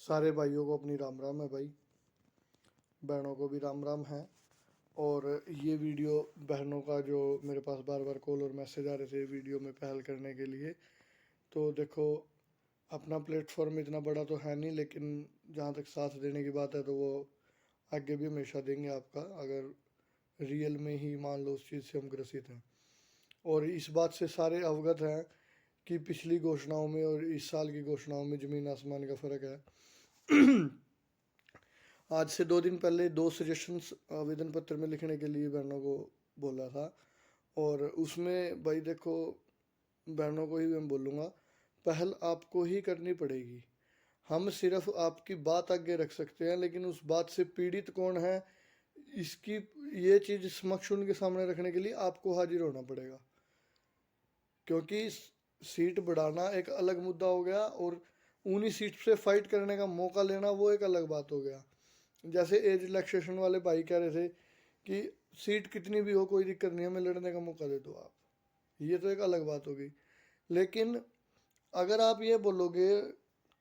सारे भाइयों को अपनी राम राम है भाई, बहनों को भी राम राम है। और ये वीडियो बहनों का जो मेरे पास बार बार कॉल और मैसेज आ रहे थे वीडियो में पहल करने के लिए, तो देखो अपना प्लेटफॉर्म इतना बड़ा तो है नहीं, लेकिन जहाँ तक साथ देने की बात है तो वो आगे भी हमेशा देंगे आपका, अगर रियल में ही मान लो उस चीज़ से हम ग्रसित हैं। और इस बात से सारे अवगत हैं कि पिछली घोषणाओं में और इस साल की घोषणाओं में ज़मीन आसमान का फ़र्क है। आज से 2 दिन पहले 2 सजेशंस आवेदन पत्र में लिखने के लिए बहनों को बोला था, और उसमें भाई देखो बहनों को ही मैं बोलूँगा, पहल आपको ही करनी पड़ेगी। हम सिर्फ आपकी बात आगे रख सकते हैं, लेकिन उस बात से पीड़ित कौन है इसकी ये चीज़ समक्ष उनके सामने रखने के लिए आपको हाजिर होना पड़ेगा। क्योंकि सीट बढ़ाना एक अलग मुद्दा हो गया, और उन्हीं सीट से फाइट करने का मौका लेना वो एक अलग बात हो गया। जैसे एज रिलैक्सेशन वाले भाई कह रहे थे कि सीट कितनी भी हो कोई दिक्कत नहीं, हमें लड़ने का मौका दे दो आप, ये तो एक अलग बात होगी। लेकिन अगर आप ये बोलोगे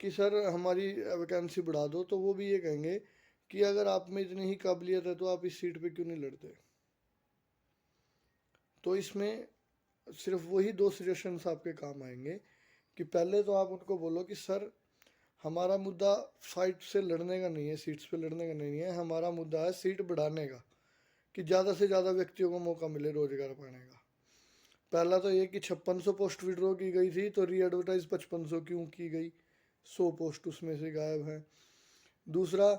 कि सर हमारी वैकेंसी बढ़ा दो, तो वो भी ये कहेंगे कि अगर आप में इतनी ही काबिलियत है तो आप इस सीट पे क्यों नहीं लड़ते। तो इसमें सिर्फ वही 2 सजेशंस आपके काम आएंगे कि पहले तो आप उनको बोलो कि सर हमारा मुद्दा फाइट से लड़ने का नहीं है, सीट्स पे लड़ने का नहीं है, हमारा मुद्दा है सीट बढ़ाने का, कि ज़्यादा से ज़्यादा व्यक्तियों को मौका मिले रोजगार पाने का। पहला तो ये कि 5600 पोस्ट विड्रॉ की गई थी, तो री एडवर्टाइज 5500 क्यों की गई, 100 पोस्ट उसमें से गायब है। दूसरा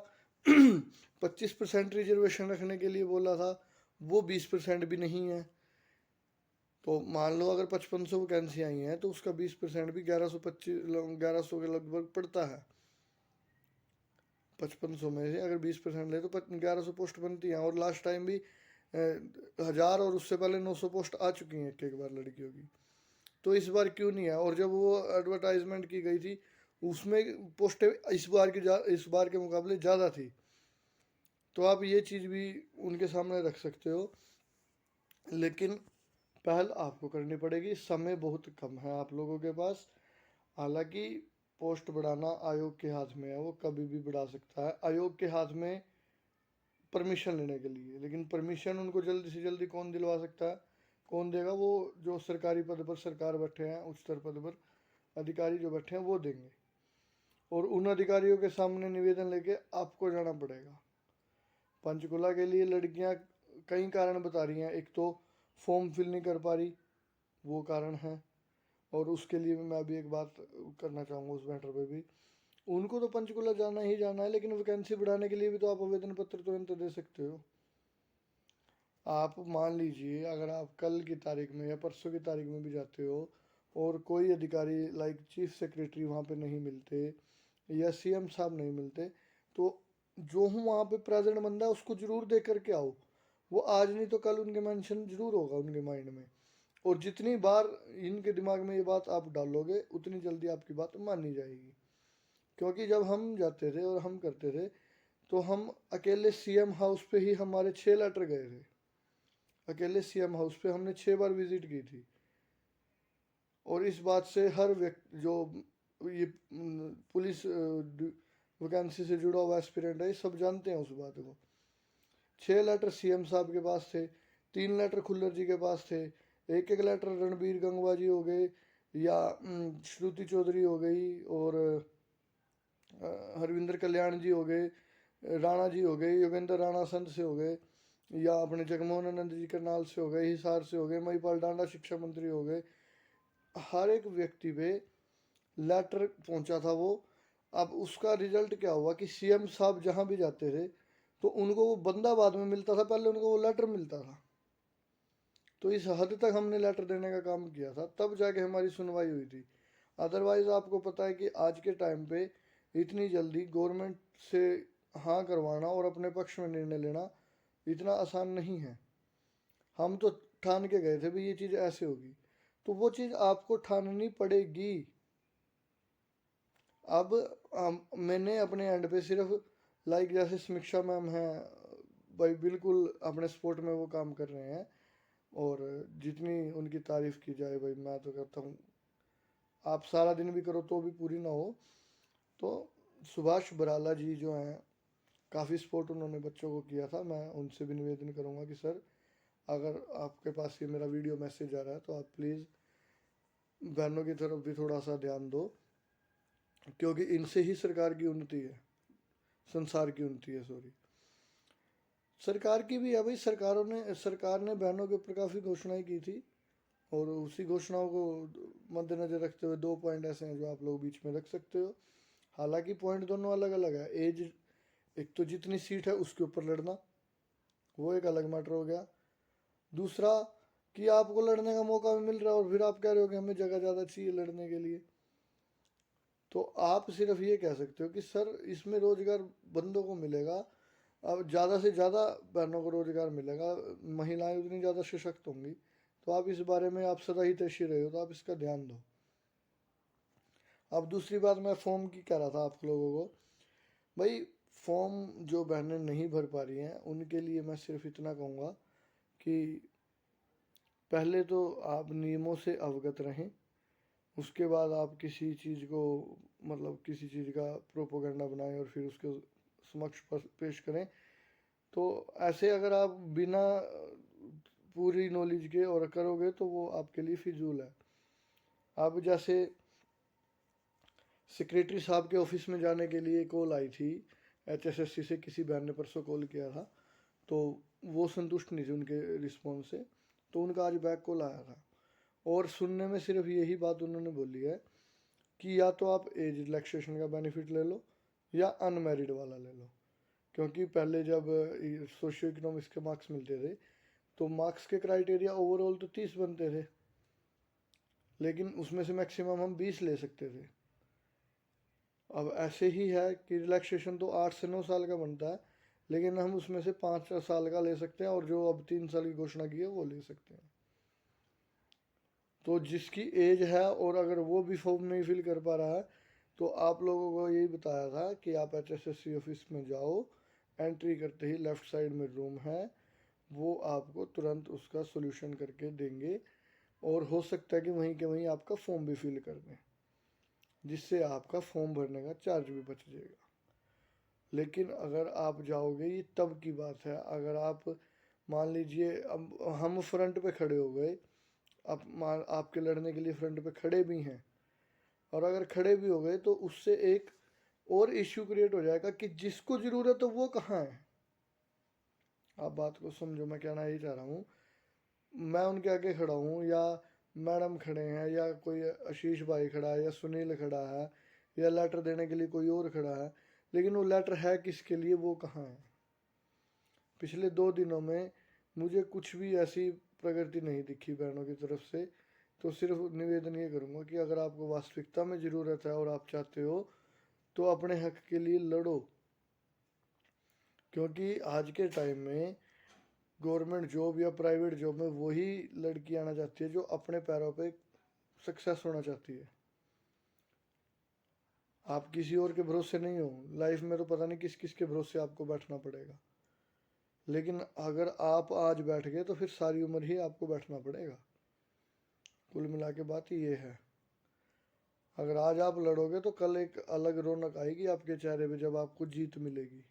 25% रिजर्वेशन रखने के लिए बोला था, वो 20% भी नहीं है। तो मान लो अगर 5500 वैकेंसी आई हैं तो उसका 20% भी 1100 के लगभग पड़ता है। 5500 में से अगर 20% ले तो 1100 पोस्ट बनती हैं, और लास्ट टाइम भी 1000 और उससे पहले 900 पोस्ट आ चुकी हैं एक बार लड़कियों की। तो इस बार क्यों नहीं है? और जब वो एडवर्टाइजमेंट की गई थी उसमें पोस्टें इस बार के मुकाबले ज़्यादा थी। तो आप ये चीज़ भी उनके सामने रख सकते हो, लेकिन पहल आपको करनी पड़ेगी। समय बहुत कम है आप लोगों के पास। हालांकि पोस्ट बढ़ाना आयोग के हाथ में है, वो कभी भी बढ़ा सकता है, आयोग के हाथ में परमिशन लेने के लिए। लेकिन परमिशन उनको जल्दी से जल्दी कौन दिलवा सकता है, कौन देगा? वो जो सरकारी पद पर सरकार बैठे हैं, उच्चतर पद पर अधिकारी जो बैठे हैं वो देंगे, और उन अधिकारियों के सामने निवेदन लेके आपको जाना पड़ेगा। पंचकुला के लिए लड़कियां कई कारण बता रही हैं, एक तो फॉर्म फिल नहीं कर पा रही, वो कारण है। और उसके लिए मैं अभी एक बात करना चाहूँगा उस मैटर पे भी, उनको तो पंचकुला जाना ही जाना है, लेकिन वैकेंसी बढ़ाने के लिए भी तो आप आवेदन पत्र तुरंत दे सकते हो। आप मान लीजिए अगर आप कल की तारीख में या परसों की तारीख में भी जाते हो और कोई अधिकारी लाइक चीफ सेक्रेटरी वहाँ पे नहीं मिलते या सीएम साहब नहीं मिलते, तो जो हूँ वहाँ पे प्रेजेंट बंदा है उसको जरूर दे करके आओ। वो आज नहीं तो कल उनके मेंशन जरूर होगा उनके माइंड में, और जितनी बार इनके दिमाग में ये बात आप डालोगे उतनी जल्दी आपकी बात मानी जाएगी। क्योंकि जब हम जाते थे और हम करते थे तो हम अकेले सीएम हाउस पे ही हमारे 6 लेटर गए थे। अकेले सीएम हाउस पे हमने 6 बार विजिट की थी। और इस बात से हर व्यक्ति जो ये पुलिस वैकेंसी से जुड़ा हुआ एस्पिरेंट है, ये सब जानते हैं उस बात को। 6 लेटर सीएम साहब के पास थे, 3 लेटर खुल्लर जी के पास थे, एक लेटर रणबीर गंगवा जी हो गए, या श्रुति चौधरी हो गई, और हरविंदर कल्याण जी हो गए, राणा जी हो गए, योगेंद्र राणा संत से हो गए, या अपने जगमोहन आनंद जी करनाल से हो गए, हिसार से हो गए, महिपाल डांडा शिक्षा मंत्री हो गए। हर एक व्यक्ति पे लेटर पहुंचा था वो। अब उसका रिजल्ट क्या हुआ कि सीएम साहब जहां भी जाते थे तो उनको वो बंदा बाद में मिलता था, पहले उनको वो लेटर मिलता था। तो इस हद तक हमने लेटर देने का काम किया था, तब जाके हमारी सुनवाई हुई थी। अदरवाइज आपको पता है कि आज के टाइम पे इतनी जल्दी गवर्नमेंट से हाँ करवाना और अपने पक्ष में निर्णय लेना इतना आसान नहीं है। हम तो ठान के गए थे भी ये चीज़ ऐसे होगी, तो वो चीज़ आपको ठाननी पड़ेगी। अब मैंने अपने एंड पे सिर्फ लाइक जैसे समीक्षा मैम हैं भाई, बिल्कुल अपने स्पोर्ट में वो काम कर रहे हैं, और जितनी उनकी तारीफ की जाए भाई मैं तो करता हूँ। आप सारा दिन भी करो तो भी पूरी ना हो। तो सुभाष बराला जी जो हैं, काफ़ी सपोर्ट उन्होंने बच्चों को किया था। मैं उनसे भी निवेदन करूँगा कि सर, अगर आपके पास ये मेरा वीडियो मैसेज आ रहा है तो आप प्लीज़ बहनों की तरफ भी थोड़ा सा ध्यान दो, क्योंकि इनसे ही सरकार की उन्नति है, संसार की उन्नति है, सॉरी। सरकार की भी है भाई, सरकार ने बहनों के ऊपर काफ़ी घोषणाएं की थी, और उसी घोषणाओं को मद्देनजर रखते हुए 2 पॉइंट ऐसे हैं जो आप लोग बीच में रख सकते हो। हालांकि पॉइंट दोनों अलग अलग है। एज, एक तो जितनी सीट है उसके ऊपर लड़ना, वो एक अलग मैटर हो गया। दूसरा कि आपको लड़ने का मौका भी मिल रहा है और फिर आप कह रहे हो कि हमें जगह ज़्यादा चाहिए लड़ने के लिए। तो आप सिर्फ ये कह सकते हो कि सर, इसमें रोजगार बंदों को मिलेगा, अब ज़्यादा से ज़्यादा बहनों को रोजगार मिलेगा, महिलाएं उतनी ज़्यादा सशक्त होंगी। तो आप इस बारे में आप सदा ही तैशी रहे हो, तो आप इसका ध्यान दो। अब दूसरी बात मैं फॉर्म की कह रहा था आप लोगों को। भाई, फॉर्म जो बहनें नहीं भर पा रही हैं उनके लिए मैं सिर्फ इतना कहूँगा कि पहले तो आप नियमों से अवगत रहें, उसके बाद आप किसी चीज़ को, मतलब किसी चीज़ का प्रोपोगंडा बनाएं और फिर उसके समक्ष पेश करें। तो ऐसे अगर आप बिना पूरी नॉलेज के और करोगे तो वो आपके लिए फिजूल है। अब जैसे सेक्रेटरी साहब के ऑफिस में जाने के लिए कॉल आई थी, HSSC से किसी बहन ने परसों कॉल किया था, तो वो संतुष्ट नहीं थी उनके रिस्पॉन्स से, तो उनका आज बैक कॉल आया था। और सुनने में सिर्फ यही बात उन्होंने बोली है कि या तो आप एज रिलैक्सेशन का बेनिफिट ले लो या अनमैरिड वाला ले लो। क्योंकि पहले जब सोशियो इकोनॉमिक्स के मार्क्स मिलते थे तो मार्क्स के क्राइटेरिया ओवरऑल तो 30 बनते थे, लेकिन उसमें से मैक्सिमम हम 20 ले सकते थे। अब ऐसे ही है कि रिलैक्सेशन तो 8 से 9 साल का बनता है, लेकिन हम उसमें से 5 साल का ले सकते हैं, और जो अब 3 साल की घोषणा की है वो ले सकते हैं। तो जिसकी एज है और अगर वो भी फॉर्म नहीं फिल कर पा रहा है, तो आप लोगों को यही बताया था कि आप HSSC ऑफिस में जाओ, एंट्री करते ही लेफ्ट साइड में रूम है, वो आपको तुरंत उसका सोल्यूशन करके देंगे, और हो सकता है कि वहीं के वहीं आपका फॉर्म भी फिल कर दें, जिससे आपका फॉर्म भरने का चार्ज भी बच जाएगा। लेकिन अगर आप जाओगे, ये तब की बात है, अगर आप मान लीजिए अब हम फ्रंट पे खड़े हो गए, आप आपके लड़ने के लिए फ्रंट पे खड़े भी हैं, और अगर खड़े भी हो गए तो उससे एक और इश्यू क्रिएट हो जाएगा कि जिसको ज़रूरत है वो कहाँ है। आप बात को समझो, मैं कहना यही चाह रहा हूँ। मैं उनके आगे खड़ा हूँ, या मैडम खड़े हैं, या कोई आशीष भाई खड़ा है, या सुनील खड़ा है, या लेटर देने के लिए कोई और खड़ा है, लेकिन वो लेटर है किसके लिए, वो कहाँ है। पिछले 2 दिनों में मुझे कुछ भी ऐसी प्रगति नहीं दिखी बहनों की तरफ से। तो सिर्फ निवेदन ये करूँगा कि अगर आपको वास्तविकता में ज़रूरत है और आप चाहते हो तो अपने हक के लिए लड़ो, क्योंकि आज के टाइम में गवर्नमेंट जॉब या प्राइवेट जॉब में वही लड़की आना चाहती है जो अपने पैरों पे सक्सेस होना चाहती है। आप किसी और के भरोसे नहीं हो लाइफ में, तो पता नहीं किस किस के भरोसे आपको बैठना पड़ेगा। लेकिन अगर आप आज बैठ गए तो फिर सारी उम्र ही आपको बैठना पड़ेगा। कुल मिला के बात ये है, अगर आज आप लड़ोगे तो कल एक अलग रौनक आएगी आपके चेहरे पे जब आपको जीत मिलेगी।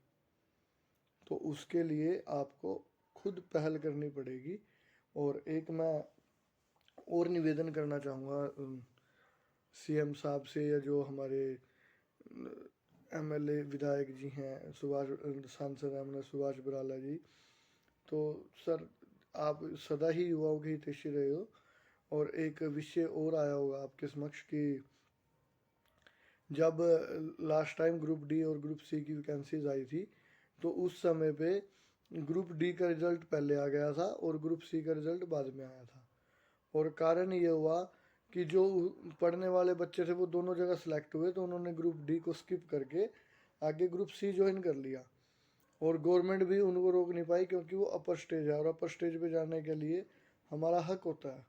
तो उसके लिए आपको खुद पहल करनी पड़ेगी। और एक मैं और निवेदन करना चाहूँगा CM साहब से, या जो हमारे MLA विधायक जी हैं, सांसद हैं अपने सुभाष बराला जी। तो सर, आप सदा ही युवाओं के हितैषी रहे हो, और एक विषय और आया होगा आपके समक्ष कि जब लास्ट टाइम ग्रुप डी और ग्रुप सी की वैकेंसीज आई थी, तो उस समय पे ग्रुप डी का रिजल्ट पहले आ गया था और ग्रुप सी का रिजल्ट बाद में आया था। और कारण ये हुआ कि जो पढ़ने वाले बच्चे थे वो दोनों जगह सेलेक्ट हुए, तो उन्होंने ग्रुप डी को स्किप करके आगे ग्रुप सी ज्वाइन कर लिया। और गवर्नमेंट भी उनको रोक नहीं पाई, क्योंकि वो अपर स्टेज है और अपर स्टेज पे जाने के लिए हमारा हक होता है।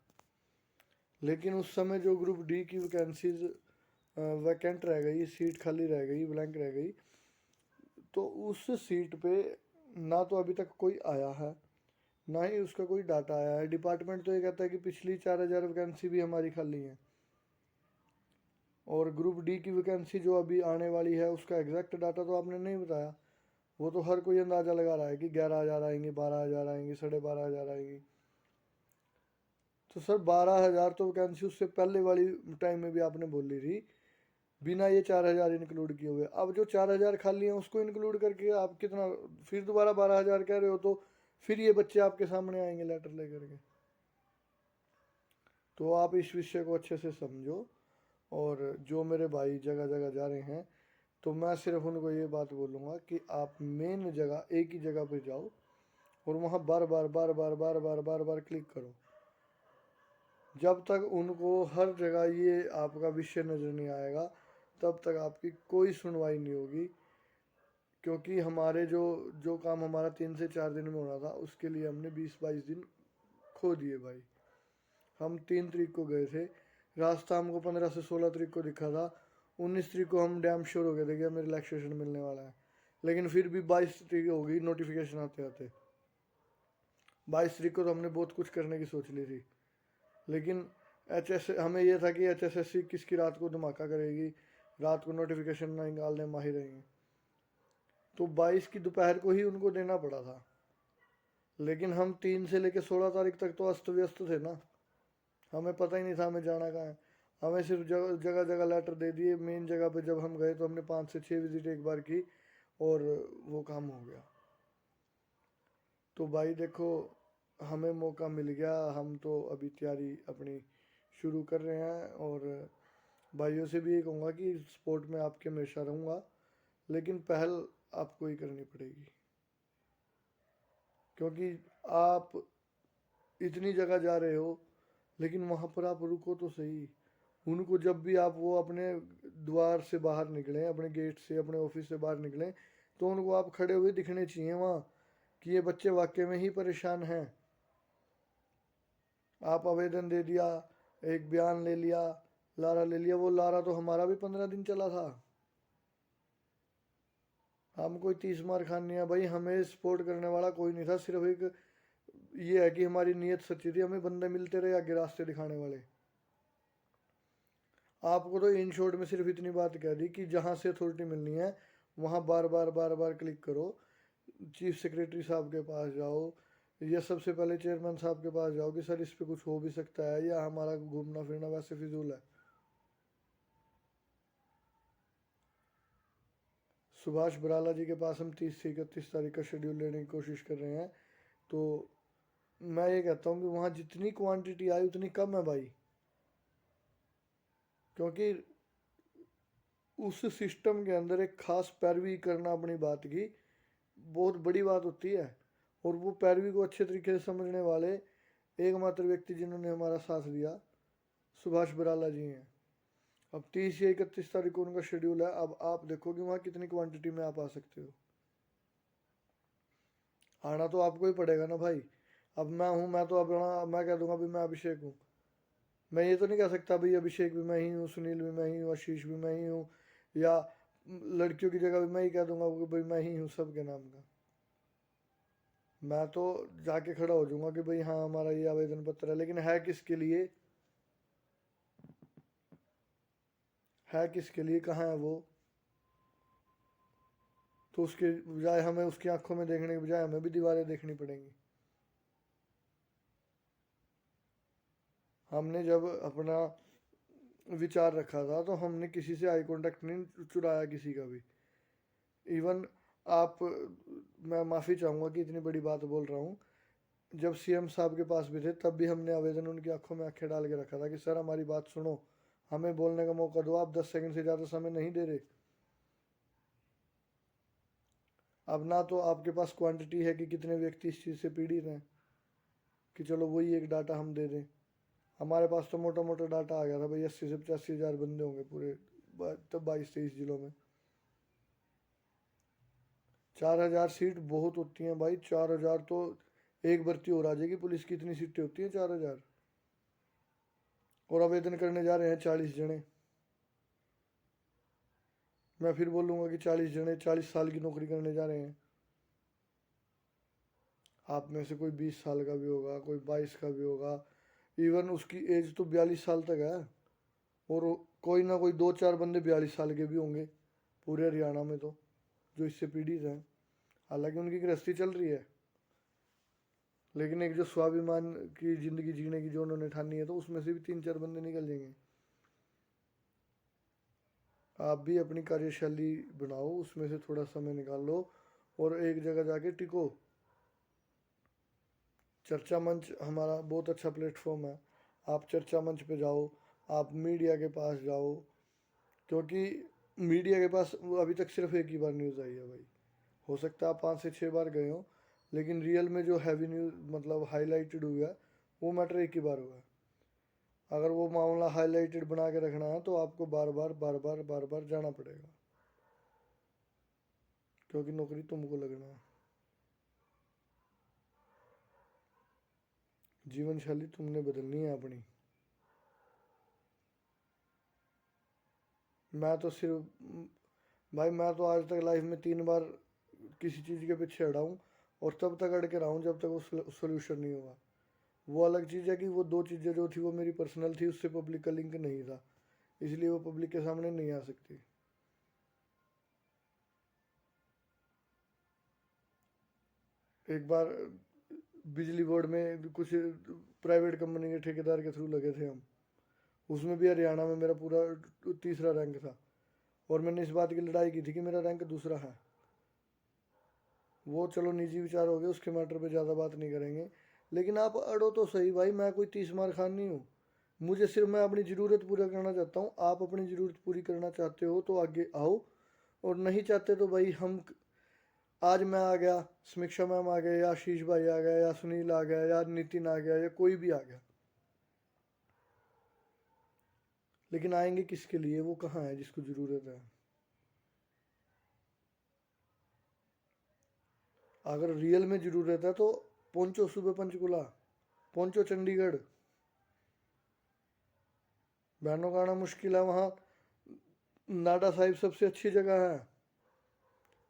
लेकिन उस समय जो ग्रुप डी की वैकेंसीज वैकेंट रह गई, सीट खाली रह गई, ब्लैंक रह गई, तो उस सीट पे ना तो अभी तक कोई आया है, ना ही उसका कोई डाटा आया है। डिपार्टमेंट तो ये कहता है कि पिछली 4,000 वैकेंसी भी हमारी खाली हैं, और ग्रुप डी की वैकेंसी जो अभी आने वाली है उसका एग्जैक्ट डाटा तो आपने नहीं बताया। वो तो हर कोई अंदाज़ा लगा रहा है कि 11,000 आएंगी, 12,000 आएंगी, 12,500 आएंगी। तो सर 12,000 तो वैकेंसी उससे पहले वाली टाइम में भी आपने बोली थी, बिना ये 4,000 इंक्लूड किए हुए। अब जो 4,000 खाली हैं उसको इंक्लूड करके आप कितना, फिर दोबारा 12,000 कह रहे हो, तो फिर ये बच्चे आपके सामने आएंगे लेटर लेकर के। तो आप इस विषय को अच्छे से समझो। और जो मेरे भाई जगह जगह जा रहे हैं, तो मैं सिर्फ उनको ये बात बोलूँगा कि आप मेन जगह, एक ही जगह पर जाओ और वहाँ बार बार बार बार बार बार बार बार क्लिक करो। जब तक उनको हर जगह ये आपका विषय नज़र नहीं आएगा तब तक आपकी कोई सुनवाई नहीं होगी। क्योंकि हमारे जो जो काम हमारा 3 से 4 दिन में होना था उसके लिए हमने 20-22 दिन खो दिए भाई। हम 3 तारीख को गए थे, रास्ता हमको 15 से 16 तारीख को दिखा था। 19 तारीख को हम डैम श्योर हो गए थे कि हमें रिलैक्सेशन मिलने वाला है। लेकिन फिर भी 22 तारीख हो गई नोटिफिकेशन आते आते। 22 तारीख को तो हमने बहुत कुछ करने की सोच ली थी। लेकिन हमें यह था कि HSSC किसकी रात को धमाका करेगी, रात को नोटिफिकेशन ना निकालने माहिर रहेंगे। तो 22 की दोपहर को ही उनको देना पड़ा था। लेकिन हम 3 से लेकर 16 तारीख तक तो अस्त व्यस्त थे ना, हमें पता ही नहीं था हमें जाना कहाँ है। हमें सिर्फ जगह जगह लेटर दे दिए। मेन जगह पे जब हम गए तो हमने 5 से 6 विजिट एक बार की और वो काम हो गया। तो भाई देखो, हमें मौका मिल गया, हम तो अभी तैयारी अपनी शुरू कर रहे हैं। और भाइयों से भी ये कहूँगा कि स्पोर्ट में आपके हमेशा रहूँगा, लेकिन पहल आपको ही करनी पड़ेगी। क्योंकि आप इतनी जगह जा रहे हो, लेकिन वहाँ पर आप रुको तो सही। उनको जब भी आप वो अपने द्वार से बाहर निकलें, अपने गेट से, अपने ऑफिस से बाहर निकलें, तो उनको आप खड़े हुए दिखने चाहिए वहाँ कि ये बच्चे वाकई में ही परेशान हैं। आप आवेदन दे दिया, एक बयान ले लिया, लारा ले लिया। वो लारा तो हमारा भी 15 दिन चला था। हम कोई 30 मार खान नहीं है भाई, हमें सपोर्ट करने वाला कोई नहीं था। सिर्फ एक ये है कि हमारी नीयत सच्ची थी, हमें बंदे मिलते रहे आगे रास्ते दिखाने वाले। आपको तो इन शॉर्ट में सिर्फ इतनी बात कह दी कि जहाँ से अथॉरिटी मिलनी है वहाँ बार बार बार बार क्लिक करो। चीफ सेक्रेटरी साहब के पास जाओ या सबसे पहले चेयरमैन साहब के पास जाओ कि सर इस पर कुछ हो भी सकता है या हमारा घूमना फिरना वैसे फिजूल है। सुभाष बराला जी के पास हम 30 से 31 तारीख का शेड्यूल लेने की कोशिश कर रहे हैं। तो मैं ये कहता हूँ कि वहाँ जितनी क्वांटिटी आई उतनी कम है भाई। क्योंकि उस सिस्टम के अंदर एक खास पैरवी करना अपनी बात की बहुत बड़ी बात होती है। और वो पैरवी को अच्छे तरीके से समझने वाले एकमात्र व्यक्ति जिन्होंने हमारा साथ दिया सुभाष बराला जी हैं। अब 30 या 31 तारीख को उनका शेड्यूल है। अब आप देखो कि वहाँ कितनी क्वांटिटी में आप आ सकते हो। आना तो आपको ही पड़ेगा ना भाई। अब मैं हूँ, मैं तो अपना मैं कह दूंगा भाई मैं अभिषेक हूँ। मैं ये तो नहीं कह सकता भाई अभिषेक भी मैं ही हूँ, सुनील भी मैं ही हूँ, आशीष भी मैं ही हूँ, या लड़कियों की जगह भी मैं ही कह दूंगा कि भाई मैं ही हूँ सबके नाम का। मैं तो जाके खड़ा हो जाऊंगा कि भाई हाँ हमारा ये आवेदन पत्र है, लेकिन है किसके लिए, कहाँ है वो। तो उसके बजाय हमें उसकी आंखों में देखने के बजाय हमें भी दीवारें देखनी पड़ेंगी। हमने जब अपना विचार रखा था तो हमने किसी से आई कांटेक्ट नहीं चुराया, किसी का भी। इवन आप, मैं माफ़ी चाहूँगा कि इतनी बड़ी बात बोल रहा हूँ, जब CM साहब के पास भी थे तब भी हमने आवेदन उनकी आंखों में आंखें डाल के रखा था कि सर हमारी बात सुनो, हमें बोलने का मौका दो, आप 10 सेकंड से ज़्यादा समय नहीं दे रहे। अब ना तो आपके पास क्वांटिटी है कि कितने व्यक्ति इस चीज़ से पीड़ित हैं कि चलो वही एक डाटा हम दे दें। हमारे पास तो मोटा मोटा डाटा आ गया था भाई, 80 से 85 हज़ार बंदे होंगे पूरे तब 22-23 जिलों में। 4,000 सीट बहुत होती हैं भाई। 4,000 तो एक भर्ती और आ जाएगी पुलिस की, इतनी सीटें होती हैं 4,000। और आवेदन करने जा रहे हैं 40 जने। मैं फिर बोलूँगा कि 40 जने 40 साल की नौकरी करने जा रहे हैं। आप में से कोई 20 साल का भी होगा, कोई 22 का भी होगा। इवन उसकी एज तो 42 साल तक है। और कोई ना कोई 2-4 बंदे 42 साल के भी होंगे पूरे हरियाणा में, तो जो इससे पीड़ित हैं। हालांकि उनकी गृहस्थी चल रही है, लेकिन एक जो स्वाभिमान की ज़िंदगी जीने की जो उन्होंने ठानी है, तो उसमें से भी 3-4 बंदे निकल जाएंगे। आप भी अपनी कार्यशैली बनाओ, उसमें से थोड़ा समय निकालो और एक जगह जाके टिको। चर्चा मंच हमारा बहुत अच्छा प्लेटफॉर्म है। आप चर्चा मंच पे जाओ, आप मीडिया के पास जाओ, क्योंकि मीडिया के पास अभी तक सिर्फ एक ही बार न्यूज़ आई है भाई। हो सकता है आप 5 से 6 बार गए हो, लेकिन रियल में जो हैवी न्यूज़ मतलब हाईलाइटेड हुआ है, वो मैटर एक ही बार हुआ है। अगर वो मामला हाईलाइटेड बना के रखना है तो आपको बार बार बार बार बार बार जाना पड़ेगा, क्योंकि नौकरी तुमको लगना है, जीवन शैली तुमने बदलनी है अपनी। मैं तो सिर्फ भाई, मैं तो आज तक लाइफ में 3 बार किसी चीज़ के पीछे अड़ा हूँ, और तब तक अड़ के रहा हूँ जब तक वो सोल्यूशन नहीं हुआ। वो अलग चीज़ है कि वो 2 चीज़ें जो थी वो मेरी पर्सनल थी, उससे पब्लिक का लिंक नहीं था, इसलिए वो पब्लिक के सामने नहीं आ सकती। एक बार बिजली बोर्ड में कुछ प्राइवेट कंपनी के ठेकेदार के थ्रू लगे थे हम, उसमें भी हरियाणा में मेरा पूरा तीसरा रैंक था, और मैंने इस बात की लड़ाई की थी कि मेरा रैंक दूसरा है। वो चलो निजी विचार हो गए, उसके मैटर पे ज़्यादा बात नहीं करेंगे, लेकिन आप अड़ो तो सही भाई। मैं कोई 30 मार खान नहीं हूँ, मुझे सिर्फ मैं अपनी ज़रूरत पूरा करना चाहता हूँ। आप अपनी ज़रूरत पूरी करना चाहते हो तो आगे आओ, और नहीं चाहते तो भाई हम, आज मैं आ गया, समीक्षा मैम आ गए, या आशीष भाई आ गया, या सुनील आ गया, या नितिन आ गया, या कोई भी आ गया, लेकिन आएंगे किसके लिए? वो कहाँ है जिसको ज़रूरत है? अगर रियल में ज़रूरत है तो पहुंचो सुबह पंचकुला, पहुंचो चंडीगढ़। बहनों का आना मुश्किल है वहाँ, नाडा साहिब सबसे अच्छी जगह है।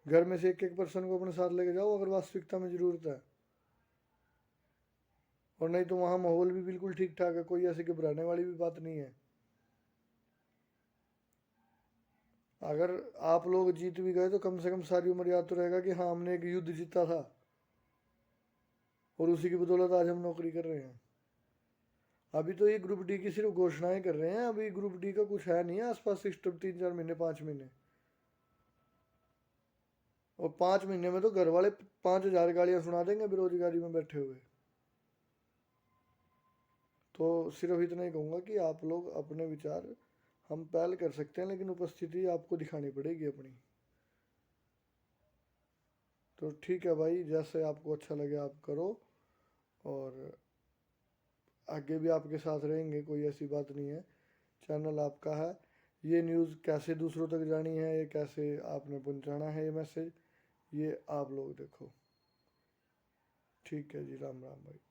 घर में से एक एक पर्सन को अपने साथ लेके जाओ अगर वास्तविकता में ज़रूरत है, और नहीं तो वहाँ माहौल भी बिल्कुल ठीक ठाक है, कोई ऐसी घबराने वाली भी बात नहीं है। अगर आप लोग जीत भी गए तो कम से कम सारी उम्र याद तो रहेगा कि हाँ हमने एक युद्ध जीता था, और उसी की बदौलत आज हम नौकरी कर रहे हैं। अभी तो ये ग्रुप डी की सिर्फ घोषणाएं कर रहे हैं, अभी ग्रुप डी का कुछ है नहीं है आसपास सिस्टम, 3-4 महीने 5 महीने, और 5 महीने में तो घर वाले 5,000 गालियां सुना देंगे बेरोजगारी में बैठे हुए। तो सिर्फ इतना ही कहूँगा कि आप लोग अपने विचार, हम पहल कर सकते हैं लेकिन उपस्थिति आपको दिखानी पड़ेगी अपनी। तो ठीक है भाई, जैसे आपको अच्छा लगे आप करो, और आगे भी आपके साथ रहेंगे, कोई ऐसी बात नहीं है। चैनल आपका है, ये न्यूज़ कैसे दूसरों तक जानी है, ये कैसे आपने पहुंचाना है ये मैसेज, ये आप लोग देखो। ठीक है जी, राम राम भाई।